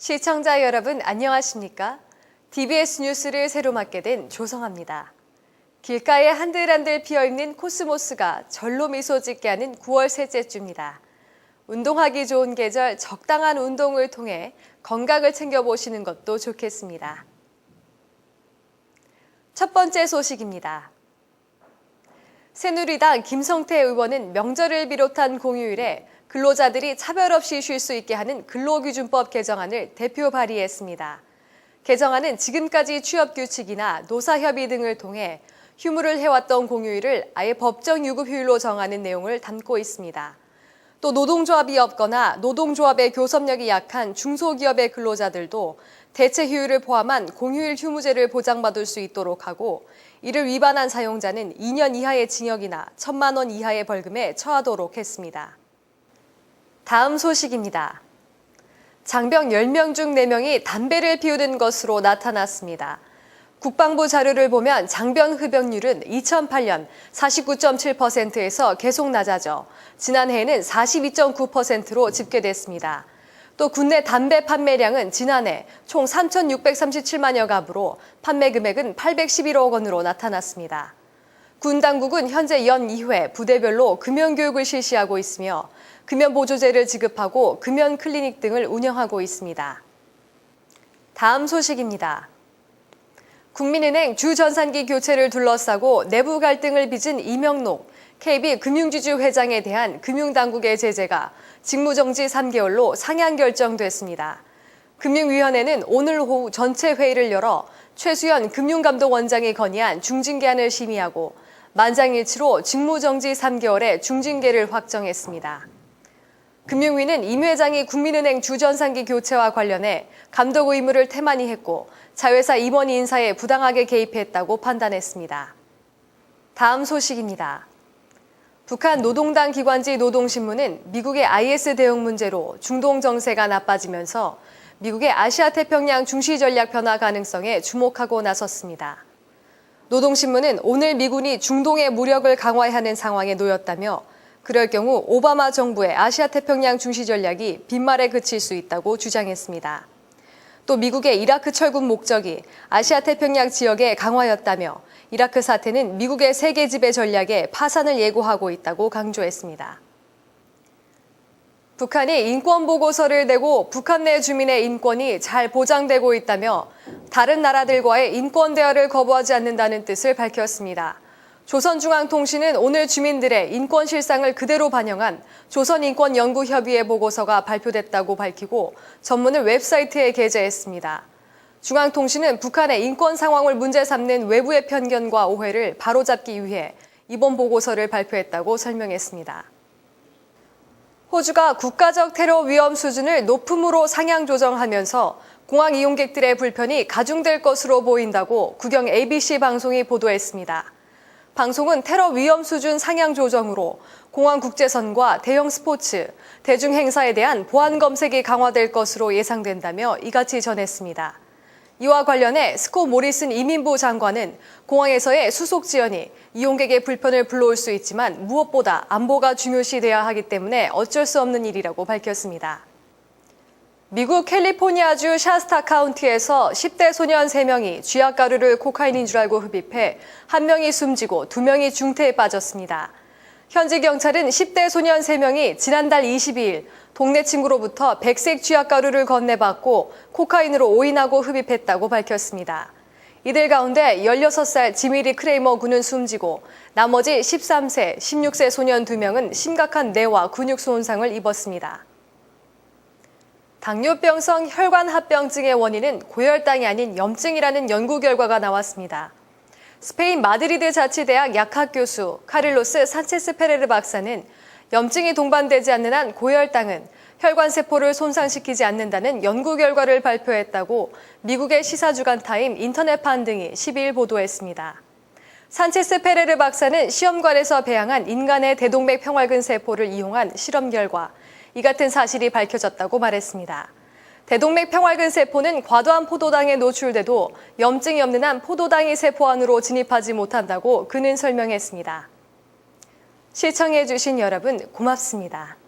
시청자 여러분 안녕하십니까? DBS 뉴스를 새로 맡게 된 조성아입니다. 길가에 한들한들 피어있는 코스모스가 절로 미소 짓게 하는 9월 셋째 주입니다. 운동하기 좋은 계절 적당한 운동을 통해 건강을 챙겨보시는 것도 좋겠습니다. 첫 번째 소식입니다. 새누리당 김성태 의원은 명절을 비롯한 공휴일에 근로자들이 차별 없이 쉴 수 있게 하는 근로기준법 개정안을 대표 발의했습니다. 개정안은 지금까지 취업규칙이나 노사협의 등을 통해 휴무를 해왔던 공휴일을 아예 법정 유급휴일로 정하는 내용을 담고 있습니다. 또 노동조합이 없거나 노동조합의 교섭력이 약한 중소기업의 근로자들도 대체 휴일을 포함한 공휴일 휴무제를 보장받을 수 있도록 하고, 이를 위반한 사용자는 2년 이하의 징역이나 1,000만 원 이하의 벌금에 처하도록 했습니다. 다음 소식입니다. 장병 10명 중 4명이 담배를 피우는 것으로 나타났습니다. 국방부 자료를 보면 장병 흡연율은 2008년 49.7%에서 계속 낮아져 지난해에는 42.9%로 집계됐습니다. 또 국내 담배 판매량은 지난해 총 3,637만여 갑으로 판매 금액은 811억 원으로 나타났습니다. 군 당국은 현재 연 2회 부대별로 금연 교육을 실시하고 있으며 금연 보조제를 지급하고 금연 클리닉 등을 운영하고 있습니다. 다음 소식입니다. 국민은행 주전산기 교체를 둘러싸고 내부 갈등을 빚은 이명록 KB금융지주 회장에 대한 금융당국의 제재가 직무정지 3개월로 상향 결정됐습니다. 금융위원회는 오늘 오후 전체 회의를 열어 최수연 금융감독원장이 건의한 중징계안을 심의하고 만장일치로 직무정지 3개월의 중징계를 확정했습니다. 금융위는 임 회장이 국민은행 주전산기 교체와 관련해 감독 의무를 태만히 했고 자회사 임원 인사에 부당하게 개입했다고 판단했습니다. 다음 소식입니다. 북한 노동당 기관지 노동신문은 미국의 IS 대응 문제로 중동 정세가 나빠지면서 미국의 아시아태평양 중시 전략 변화 가능성에 주목하고 나섰습니다. 노동신문은 오늘 미군이 중동의 무력을 강화해야 하는 상황에 놓였다며, 그럴 경우 오바마 정부의 아시아태평양 중시 전략이 빈말에 그칠 수 있다고 주장했습니다. 또 미국의 이라크 철군 목적이 아시아태평양 지역의 강화였다며, 이라크 사태는 미국의 세계 지배 전략의 파산을 예고하고 있다고 강조했습니다. 북한이 인권보고서를 내고 북한 내 주민의 인권이 잘 보장되고 있다며 다른 나라들과의 인권 대화를 거부하지 않는다는 뜻을 밝혔습니다. 조선중앙통신은 오늘 주민들의 인권 실상을 그대로 반영한 조선인권연구협의회 보고서가 발표됐다고 밝히고 전문을 웹사이트에 게재했습니다. 중앙통신은 북한의 인권 상황을 문제 삼는 외부의 편견과 오해를 바로잡기 위해 이번 보고서를 발표했다고 설명했습니다. 호주가 국가적 테러 위험 수준을 높음으로 상향 조정하면서 공항 이용객들의 불편이 가중될 것으로 보인다고 국영 ABC 방송이 보도했습니다. 방송은 테러 위험 수준 상향 조정으로 공항 국제선과 대형 스포츠, 대중 행사에 대한 보안 검색이 강화될 것으로 예상된다며 이같이 전했습니다. 이와 관련해 스콧 모리슨 이민부 장관은 공항에서의 수속 지연이 이용객의 불편을 불러올 수 있지만 무엇보다 안보가 중요시돼야 하기 때문에 어쩔 수 없는 일이라고 밝혔습니다. 미국 캘리포니아주 샤스타 카운티에서 10대 소년 3명이 쥐약 가루를 코카인인 줄 알고 흡입해 1명이 숨지고 2명이 중태에 빠졌습니다. 현지 경찰은 10대 소년 3명이 지난달 22일 동네 친구로부터 백색 쥐약 가루를 건네받고 코카인으로 오인하고 흡입했다고 밝혔습니다. 이들 가운데 16살 지미리 크레이머 군은 숨지고 나머지 13세, 16세 소년 2명은 심각한 뇌와 근육 손상을 입었습니다. 당뇨병성 혈관합병증의 원인은 고혈당이 아닌 염증이라는 연구 결과가 나왔습니다. 스페인 마드리드 자치대학 약학 교수 카를로스 산체스 페레르 박사는 염증이 동반되지 않는 한 고혈당은 혈관세포를 손상시키지 않는다는 연구 결과를 발표했다고 미국의 시사주간 타임 인터넷판 등이 12일 보도했습니다. 산체스 페레르 박사는 시험관에서 배양한 인간의 대동맥 평활근 세포를 이용한 실험 결과 이 같은 사실이 밝혀졌다고 말했습니다. 대동맥 평활근 세포는 과도한 포도당에 노출돼도 염증이 없는 한 포도당이 세포 안으로 진입하지 못한다고 그는 설명했습니다. 시청해주신 여러분 고맙습니다.